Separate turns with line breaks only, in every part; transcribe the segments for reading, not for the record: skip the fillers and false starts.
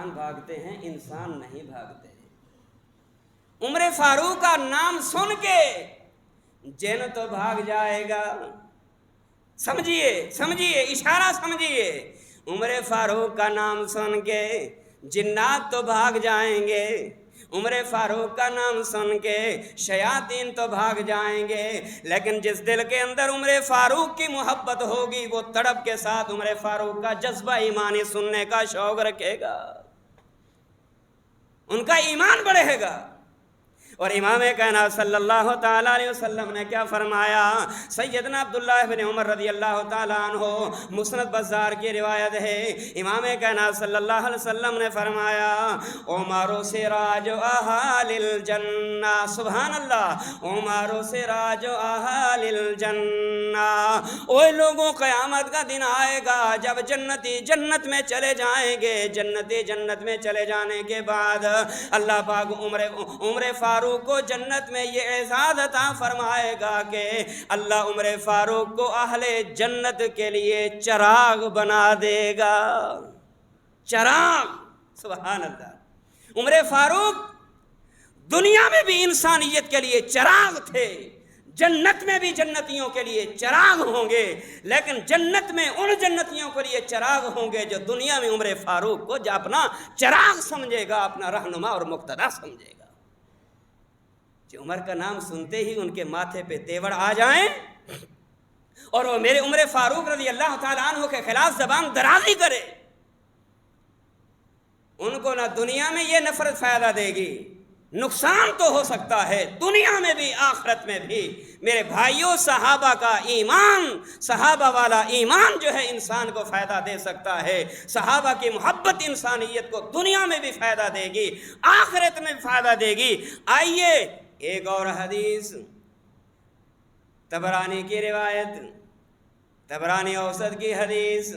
شیطان بھاگتے ہیں، انسان نہیں بھاگتے۔ عمر فاروق کا نام سن کے جن تو بھاگ جائے گا، سمجھیے اشارہ سمجھیے، عمر فاروق کا نام سن کے جنات تو بھاگ جائیں گے، عمر فاروق کا نام سن کے شیاطین تو بھاگ جائیں گے، لیکن جس دل کے اندر عمر فاروق کی محبت ہوگی وہ تڑپ کے ساتھ عمر فاروق کا جذبہ ایمانی سننے کا شوق رکھے گا، ان کا ایمان بڑھے گا۔ اور امام کائنات صلی اللہ تعالیٰ علیہ وسلم نے کیا فرمایا؟ سیدنا عبداللہ بن عمر رضی اللہ تعالیٰ عنہ، مسند بزار کی روایت ہے، امام کائنات صلی اللہ علیہ وسلم نے فرمایا عمر سراج اہل الجنہ، سبحان اللہ، عمر سراج اہل الجنہ۔ اوے لوگوں، قیامت کا دن آئے گا جب جنتی جنت میں چلے جائیں گے، جنتی جنت میں چلے جانے کے بعد اللہ پاک عمر فاروق کو جنت میں یہ اعزاز عطا فرمائے گا کہ اللہ عمر فاروق کو اہل جنت کے لیے چراغ بنا دے گا، چراغ، سبحان اللہ۔ عمر فاروق دنیا میں بھی انسانیت کے لیے چراغ تھے، جنت میں بھی جنتیوں کے لیے چراغ ہوں گے، لیکن جنت میں ان جنتیوں کے لیے چراغ ہوں گے جو دنیا میں عمر فاروق کو جو اپنا چراغ سمجھے گا، اپنا رہنما اور مقتدا سمجھے گا۔ جو عمر کا نام سنتے ہی ان کے ماتھے پہ تیور آ جائیں اور وہ میرے عمر فاروق رضی اللہ تعالیٰ عنہ کے خلاف زبان درازی کرے، ان کو نہ دنیا میں یہ نفرت فائدہ دے گی، نقصان تو ہو سکتا ہے دنیا میں بھی آخرت میں بھی۔ میرے بھائیوں، صحابہ کا ایمان، صحابہ والا ایمان جو ہے انسان کو فائدہ دے سکتا ہے، صحابہ کی محبت انسانیت کو دنیا میں بھی فائدہ دے گی، آخرت میں بھی فائدہ دے گی۔ آئیے ایک اور حدیث، طبرانی کی روایت، طبرانی اوسط کی حدیث،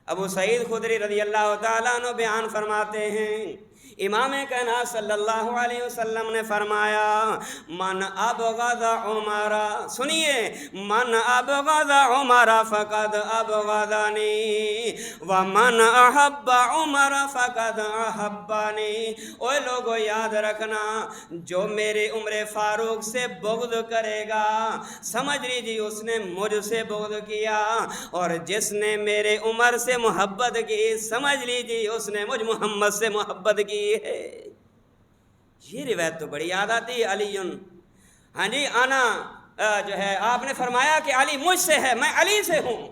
ابو سعید خدری رضی اللہ تعالیٰ عنہ بیان فرماتے ہیں، امام کائنات صلی اللہ علیہ وسلم نے فرمایا من ابغض عمر، سنیے، من ابغض عمر فقد ابغضنی ومن احب عمر فقد احبنی۔ اوے لوگو یاد رکھنا، جو میرے عمر فاروق سے بغض کرے گا سمجھ لیجیے اس نے مجھ سے بغض کیا، اور جس نے میرے عمر سے محبت کی سمجھ لیجیے اس نے مجھ محمد سے محبت کی ہے۔ یہ روایت تو بڑی یاد آتی ہے، علی، ہاں جی، آنا جو ہے آپ نے فرمایا کہ علی مجھ سے ہے، میں علی سے ہوں،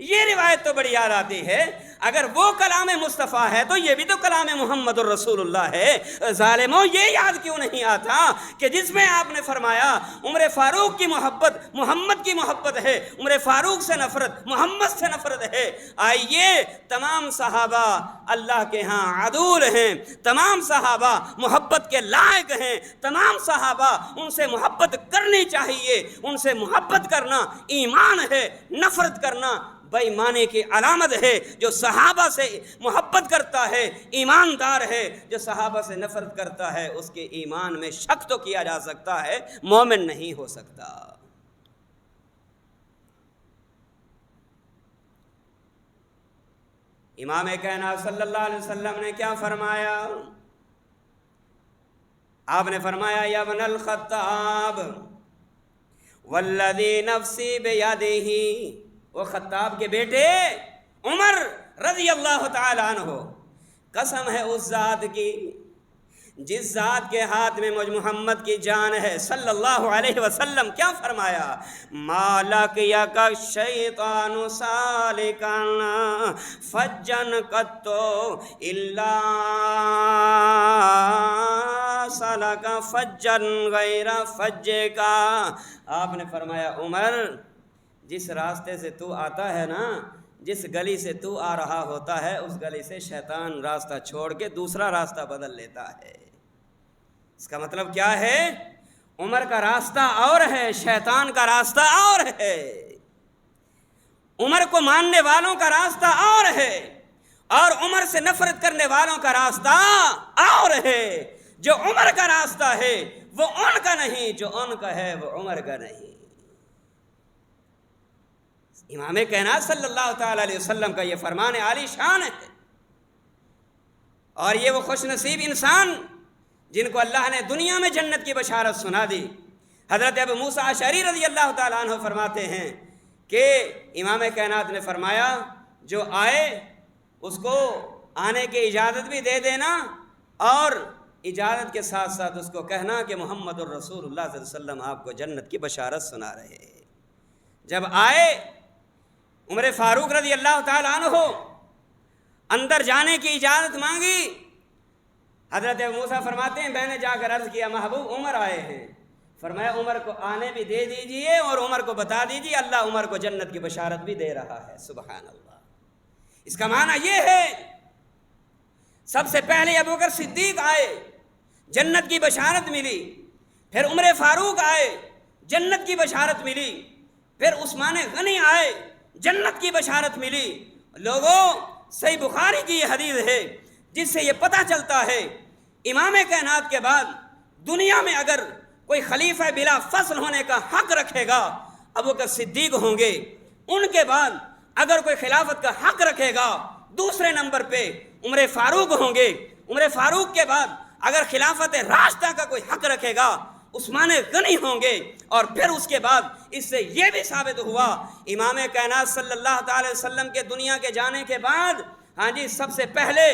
یہ روایت تو بڑی یاد آتی ہے۔ اگر وہ کلام مصطفیٰ ہے تو یہ بھی تو کلام محمد الرسول اللہ ہے۔ ظالموں، یہ یاد کیوں نہیں آتا کہ جس میں آپ نے فرمایا عمر فاروق کی محبت محمد کی محبت ہے، عمر فاروق سے نفرت محمد سے نفرت ہے۔ آئیے، تمام صحابہ اللہ کے ہاں عدول ہیں، تمام صحابہ محبت کے لائق ہیں، تمام صحابہ ان سے محبت کرنی چاہیے، ان سے محبت کرنا ایمان ہے، نفرت کرنا بے ایمانی کی علامت ہے۔ جو صحابہ سے محبت کرتا ہے ایماندار ہے، جو صحابہ سے نفرت کرتا ہے اس کے ایمان میں شک تو کیا جا سکتا ہے، مومن نہیں ہو سکتا۔ امام کائنات صلی اللہ علیہ وسلم نے کیا فرمایا؟ آپ نے فرمایا یا ابن الخطاب والذی نفسی بیدہ، وہ خطاب کے بیٹے عمر رضی اللہ تعالی عنہ، قسم ہے اس ذات کی جس ذات کے ہاتھ میں مجھ محمد کی جان ہے صلی اللہ علیہ وسلم، کیا فرمایا؟ مالک یک شیطان سالکن فجن قطو الا سلک فجن غیر فج کا۔ آپ نے فرمایا عمر، جس راستے سے تو آتا ہے نا، جس گلی سے تو آ رہا ہوتا ہے اس گلی سے شیطان راستہ چھوڑ کے دوسرا راستہ بدل لیتا ہے۔ اس کا مطلب کیا ہے؟ عمر کا راستہ اور ہے، شیطان کا راستہ اور ہے، عمر کو ماننے والوں کا راستہ اور ہے، اور عمر سے نفرت کرنے والوں کا راستہ اور ہے۔ جو عمر کا راستہ ہے وہ ان کا نہیں، جو ان کا ہے وہ عمر کا نہیں۔ امام کائنات صلی اللہ تعالی علیہ وسلم کا یہ فرمان عالی شان ہے، اور یہ وہ خوش نصیب انسان جن کو اللہ نے دنیا میں جنت کی بشارت سنا دی۔ حضرت ابو موسیٰ اشعری رضی اللہ تعالیٰ عنہ فرماتے ہیں کہ امام کائنات نے فرمایا جو آئے اس کو آنے کی اجازت بھی دے دینا، اور اجازت کے ساتھ ساتھ اس کو کہنا کہ محمد الرسول اللہ صلی اللہ علیہ وسلم آپ کو جنت کی بشارت سنا رہے ہیں۔ جب آئے عمر فاروق رضی اللہ تعالیٰ عنہ اندر جانے کی اجازت مانگی، حضرت ابو موسیٰ فرماتے ہیں میں نے جا کر عرض کیا محبوب عمر آئے ہیں، فرمایا عمر کو آنے بھی دے دیجئے اور عمر کو بتا دیجئے اللہ عمر کو جنت کی بشارت بھی دے رہا ہے۔ سبحان اللہ۔ اس کا معنی یہ ہے سب سے پہلے ابوبکر صدیق آئے، جنت کی بشارت ملی، پھر عمر فاروق آئے، جنت کی بشارت ملی، پھر عثمان غنی آئے، جنت کی بشارت ملی۔ لوگوں صحیح بخاری کی یہ حدیث ہے جس سے یہ پتہ چلتا ہے امام کائنات کے بعد دنیا میں اگر کوئی خلیفہ بلا فصل ہونے کا حق رکھے گا ابوبکر صدیق ہوں گے، ان کے بعد اگر کوئی خلافت کا حق رکھے گا دوسرے نمبر پہ عمر فاروق ہوں گے، عمر فاروق کے بعد اگر خلافت راستہ کا کوئی حق رکھے گا عثمان غنی ہوں گے، اور پھر اس کے بعد اس سے یہ بھی ثابت ہوا امام کائنات صلی اللہ تعالی وسلم کے دنیا کے جانے کے بعد سب سے پہلے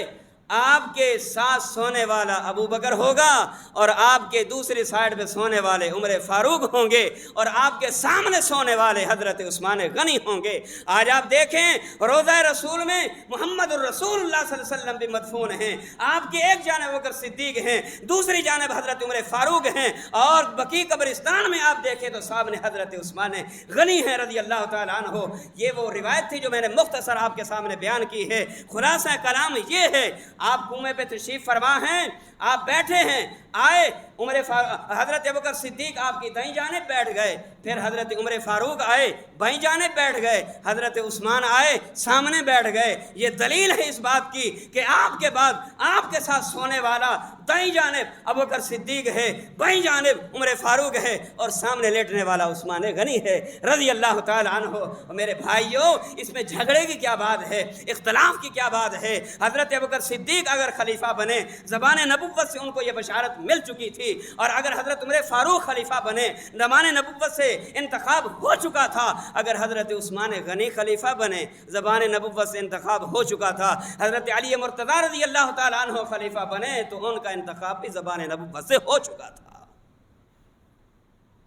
آپ کے ساتھ سونے والا ابو بکر ہوگا، اور آپ کے دوسری سائڈ پہ سونے والے عمر فاروق ہوں گے، اور آپ کے سامنے سونے والے حضرت عثمان غنی ہوں گے۔ آج آپ دیکھیں روضہ رسول میں محمد الرسول اللہ صلی اللہ علیہ وسلم بھی مدفون ہیں، آپ کی ایک جانب ابو بکر صدیق ہیں، دوسری جانب حضرت عمر فاروق ہیں، اور بقیع قبرستان میں آپ دیکھیں تو سامنے حضرت عثمان غنی ہیں رضی اللہ تعالیٰ عنہ۔ یہ وہ روایت تھی جو میں نے مختصر آپ کے سامنے بیان کی ہے۔ خلاصہ کلام یہ ہے، آپ کنویں پہ تشریف فرما ہیں، آپ بیٹھے ہیں، آئے حضرت ابوبکر صدیق آپ کی دائیں جانب بیٹھ گئے، پھر حضرت عمر فاروق آئے بائیں جانب بیٹھ گئے، حضرت عثمان آئے سامنے بیٹھ گئے۔ یہ دلیل ہے اس بات کی کہ آپ کے بعد آپ کے ساتھ سونے والا دائیں جانب ابوبکر صدیق ہے، بائیں جانب عمر فاروق ہے، اور سامنے لیٹنے والا عثمان غنی ہے رضی اللہ تعالی عنہ۔ اور میرے بھائیوں اس میں جھگڑے کی کیا بات ہے، اختلاف کی کیا بات ہے؟ حضرت ابوبکر صدیق اگر خلیفہ بنے زبان نبوت سے ان کو یہ بشارت مل چکی تھی، اور اگر حضرت عمر فاروق خلیفہ بنے زبان نبوت سے انتخاب ہو چکا تھا، اگر حضرت عثمان غنی خلیفہ بنے زبان نبوت سے انتخاب ہو چکا تھا، حضرت علی مرتضیٰ رضی اللہ تعالیٰ عنہ خلیفہ بنے تو ان کا انتخاب بھی زبان نبوت سے ہو چکا تھا۔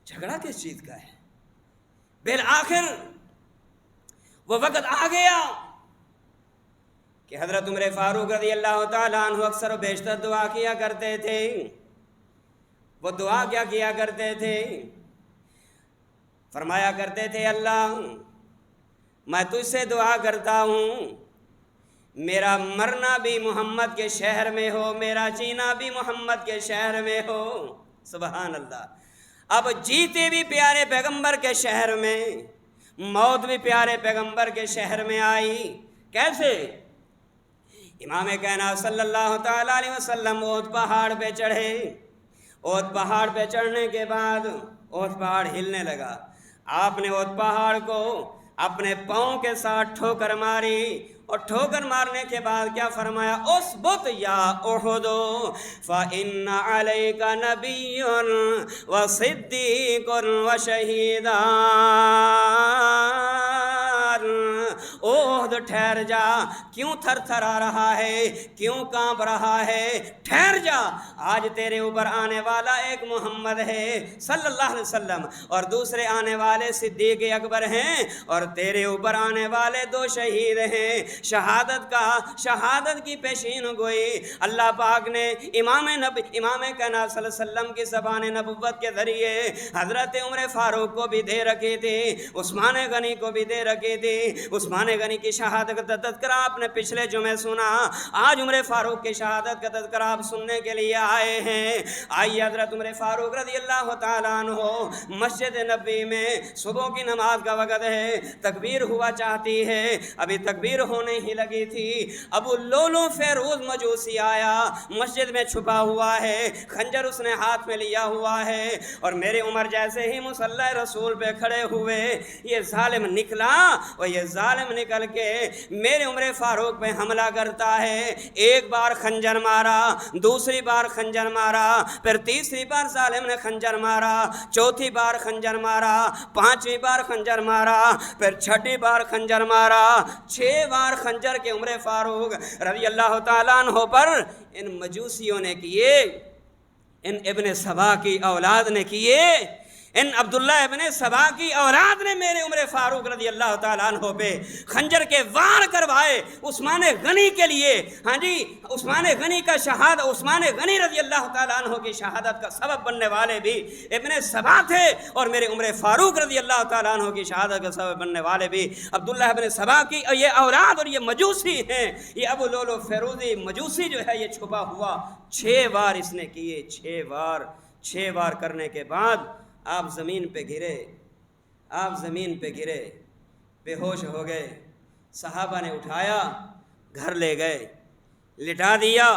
جھگڑا کس چیز کا ہے؟ بالآخر وہ وقت آ گیا کہ حضرت عمر فاروق رضی اللہ تعالیٰ عنہ اکثر و بیشتر دعا کیا کرتے تھے۔ وہ دعا کیا کیا کرتے تھے؟ فرمایا کرتے تھے اللہ میں تجھ سے دعا کرتا ہوں میرا مرنا بھی محمد کے شہر میں ہو، میرا جینا بھی محمد کے شہر میں ہو۔ سبحان اللہ۔ اب جیتے بھی پیارے پیغمبر کے شہر میں، موت بھی پیارے پیغمبر کے شہر میں آئی۔ کیسے؟ امام کائنات صلی اللہ تعالیٰ علیہ وسلم احد پہاڑ پہ چڑھے، احد پہاڑ پہ چڑھنے کے بعد احد پہاڑ ہلنے لگا، آپ نے احد پہاڑ کو اپنے پاؤں کے ساتھ ٹھوکر ماری، اور ٹھوکر مارنے کے بعد کیا فرمایا؟ اثبت یا احد فإن علیک نبی وصدیق وشہیدان، احد ٹھہر جا، کیوں تھر تھر آ رہا ہے، کیوں کانپ رہا ہے؟ ٹھہر جا، آج تیرے اوپر آنے والا ایک محمد ہے صلی اللہ علیہ وسلم، اور دوسرے آنے والے صدیق اکبر ہیں، اور تیرے اوپر آنے والے دو شہید ہیں۔ شہادت کی پیشین گوئی اللہ پاک نے امام کائنات صلی اللہ علیہ وسلم کی زبان نبوت کے ذریعے حضرت عمر فاروق کو بھی دے رکھی تھی، عثمان غنی کو بھی دے رکھی تھی۔ عثمان غنی کی شہادت کا تذکرہ آپ نے پچھلے جمعے سنا، آج عمر فاروق کی شہادت کا تذکرہ آپ سننے کے لیے آئے ہیں۔ آئیے حضرت عمر فاروق رضی اللہ تعالیٰ عنہ مسجد نبوی میں صبح کی نماز کا وقت ہے، تکبیر ہوا چاہتی ہے، ابھی تکبیر ہونے ہی لگی تھی، ابو لولو فیروز مجوسی آیا، مسجد میں چھپا ہوا ہے، خنجر اس نے ہاتھ میں لیا ہوا ہے، اور میرے عمر جیسے ہی مصلی رسول پہ کھڑے ہوئے، یہ ظالم نکلا، اور یہ ظالم نکل کے میرے عمر فاروق پہ حملہ کرتا ہے. ایک بار خنجر مارا, دوسری بار خنجر مارا, پھر تیسری بار ظالم نے خنجر مارا, چوتھی بار خنجر مارا, پانچویں بار خنجر مارا, پھر چھٹی بار خنجر مارا. 6 بار خنجر کے عمر فاروق رضی اللہ تعالیٰ عنہ پر ان مجوسیوں نے کیے, ان ابن سبا کی اولاد نے کیے, ان عبداللہ ابن سبا کی اولاد نے میرے عمر فاروق رضی اللہ تعالیٰ عنہ پہ خنجر کے وار کروائے. عثمان غنی کے لیے, ہاں جی, عثمان غنی کا شہادت, عثمان غنی رضی اللہ تعالیٰ عنہ کی شہادت کا سبب بننے والے بھی ابن سبا تھے, اور میرے عمر فاروق رضی اللہ تعالیٰ عنہ کی شہادت کا سبب بننے والے بھی عبداللہ ابن سبا کی یہ اولاد, اور یہ مجوسی ہیں. یہ ابو لولو فیروزی مجوسی جو ہے یہ چھپا ہوا 6 بار اس نے کیے. 6 بار کرنے کے بعد آپ زمین پہ گرے, آپ زمین پہ گرے, بے ہوش ہو گئے. صحابہ نے اٹھایا, گھر لے گئے, لٹا دیا.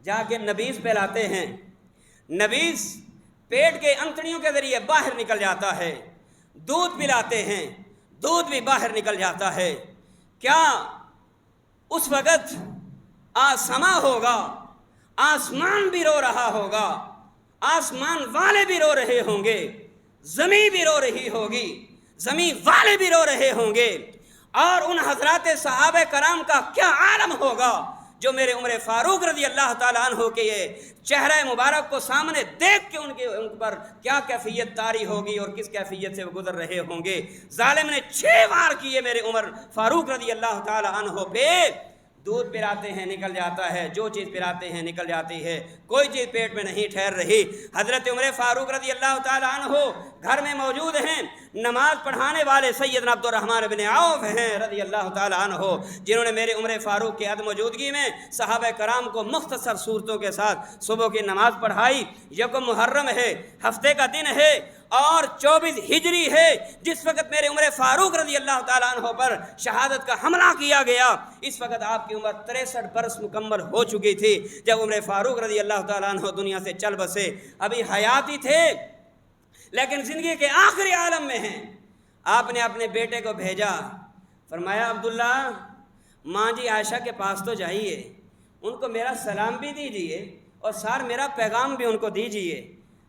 جا کے نبیذ پلاتے ہیں. نبیذ پیٹ کے انتڑیوں کے ذریعے باہر نکل جاتا ہے. دودھ پلاتے ہیں, دودھ بھی باہر نکل جاتا ہے. کیا اس وقت آسما ہوگا, آسمان بھی رو رہا ہوگا, آسمان والے بھی رو رہے ہوں گے, زمین بھی رو رہی ہوگی, زمین والے بھی رو رہے ہوں گے, اور ان حضرات صحابہ کرام کا کیا عالم ہوگا جو میرے عمر فاروق رضی اللہ تعالیٰ عنہ کے یہ چہرہ مبارک کو سامنے دیکھ کے ان پر کیا کیفیت طاری ہوگی اور کس کیفیت سے وہ گزر رہے ہوں گے. ظالم نے 6 بار کیے میرے عمر فاروق رضی اللہ تعالیٰ عنہ پہ. دودھ پلاتے ہیں نکل جاتا ہے, جو چیز پلاتے ہیں نکل جاتی ہے, کوئی چیز پیٹ میں نہیں ٹھہر رہی. حضرت عمر فاروق رضی اللہ تعالیٰ عنہ گھر میں موجود ہیں. نماز پڑھانے والے سیدنا عبد الرحمن بن عوف ہیں رضی اللہ تعالیٰ عنہ, جنہوں نے میرے عمر فاروق کی عدم موجودگی میں صحابہ کرام کو مختصر صورتوں کے ساتھ صبح کی نماز پڑھائی. یکم محرم ہے, ہفتے کا دن ہے, اور 24 ہجری ہے, جس وقت میرے عمر فاروق رضی اللہ تعالیٰ عنہ پر شہادت کا حملہ کیا گیا. اس وقت آپ کی عمر 63 برس مکمل ہو چکی تھی جب عمر فاروق رضی اللہ تعالیٰ عنہ دنیا سے چل بسے. ابھی حیاتی تھے لیکن زندگی کے آخری عالم میں ہیں. آپ نے اپنے بیٹے کو بھیجا, فرمایا عبداللہ ماں جی عائشہ کے پاس تو جائیے, ان کو میرا سلام بھی دیجیے اور سار میرا پیغام بھی ان کو دیجیے.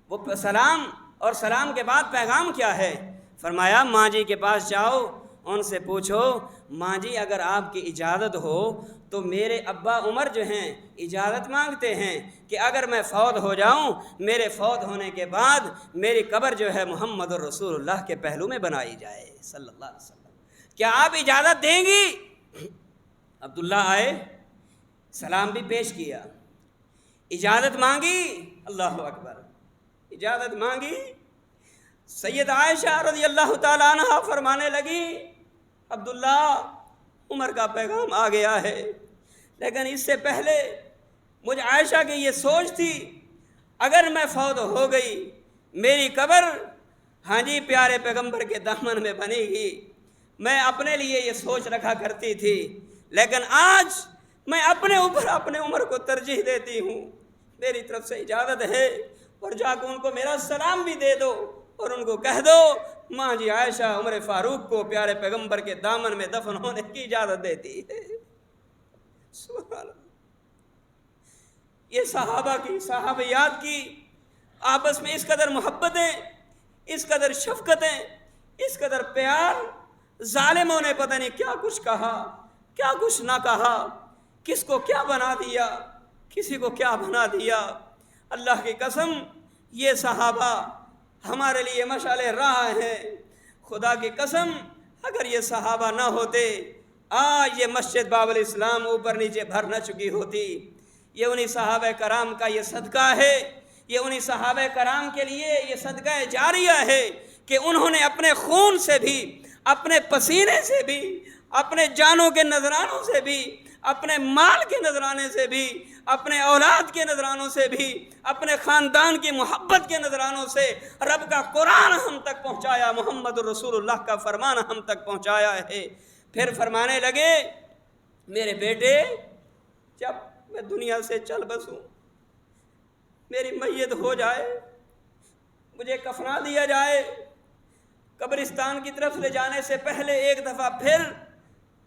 وہ سلام اور سلام کے بعد پیغام کیا ہے؟ فرمایا ماں جی کے پاس جاؤ, ان سے پوچھو ماں جی اگر آپ کی اجازت ہو تو میرے ابا عمر جو ہیں اجازت مانگتے ہیں کہ اگر میں فوت ہو جاؤں, میرے فوت ہونے کے بعد میری قبر جو ہے محمد الرسول اللہ کے پہلو میں بنائی جائے صلی اللہ علیہ وسلم. کیا آپ اجازت دیں گی؟ عبداللہ آئے, سلام بھی پیش کیا, اجازت مانگی, اللہ اکبر, اجازت مانگی. سید عائشہ رضی اللہ تعالیٰ عنہ فرمانے لگی عبداللہ عمر کا پیغام آ گیا ہے, لیکن اس سے پہلے مجھ عائشہ کی یہ سوچ تھی اگر میں فوت ہو گئی میری قبر ہاں جی پیارے پیغمبر کے دامن میں بنے گی. میں اپنے لیے یہ سوچ رکھا کرتی تھی, لیکن آج میں اپنے اوپر اپنے عمر کو ترجیح دیتی ہوں. میری طرف سے اجازت ہے, اور جا کے ان کو میرا سلام بھی دے دو اور ان کو کہہ دو ماں جی عائشہ عمر فاروق کو پیارے پیغمبر کے دامن میں دفن ہونے کی اجازت دیتی ہے. سبحان اللہ. یہ صحابہ کی, صحابیات کی آپس میں اس قدر محبتیں, اس قدر شفقتیں, اس قدر پیار. ظالموں نے پتہ نہیں کیا کچھ کہا, کیا کچھ نہ کہا, کس کو کیا بنا دیا, کسی کو کیا بنا دیا. اللہ کی قسم یہ صحابہ ہمارے لیے مشعل راہ ہیں. خدا کی قسم اگر یہ صحابہ نہ ہوتے آج یہ مسجد باب الاسلام اوپر نیچے بھر نہ چکی ہوتی. یہ انہی صحابہ کرام کا یہ صدقہ ہے, یہ انہی صحابہ کرام کے لیے یہ صدقہ جاریہ ہے کہ انہوں نے اپنے خون سے بھی, اپنے پسینے سے بھی, اپنے جانوں کے نذرانوں سے بھی, اپنے مال کے نذرانے سے بھی, اپنے اولاد کے نذرانوں سے بھی, اپنے خاندان کی محبت کے نذرانوں سے رب کا قرآن ہم تک پہنچایا, محمد الرسول اللہ کا فرمان ہم تک پہنچایا ہے. پھر فرمانے لگے میرے بیٹے جب میں دنیا سے چل بسوں, میری میت ہو جائے, مجھے کفنا دیا جائے, قبرستان کی طرف لے جانے سے پہلے ایک دفعہ پھر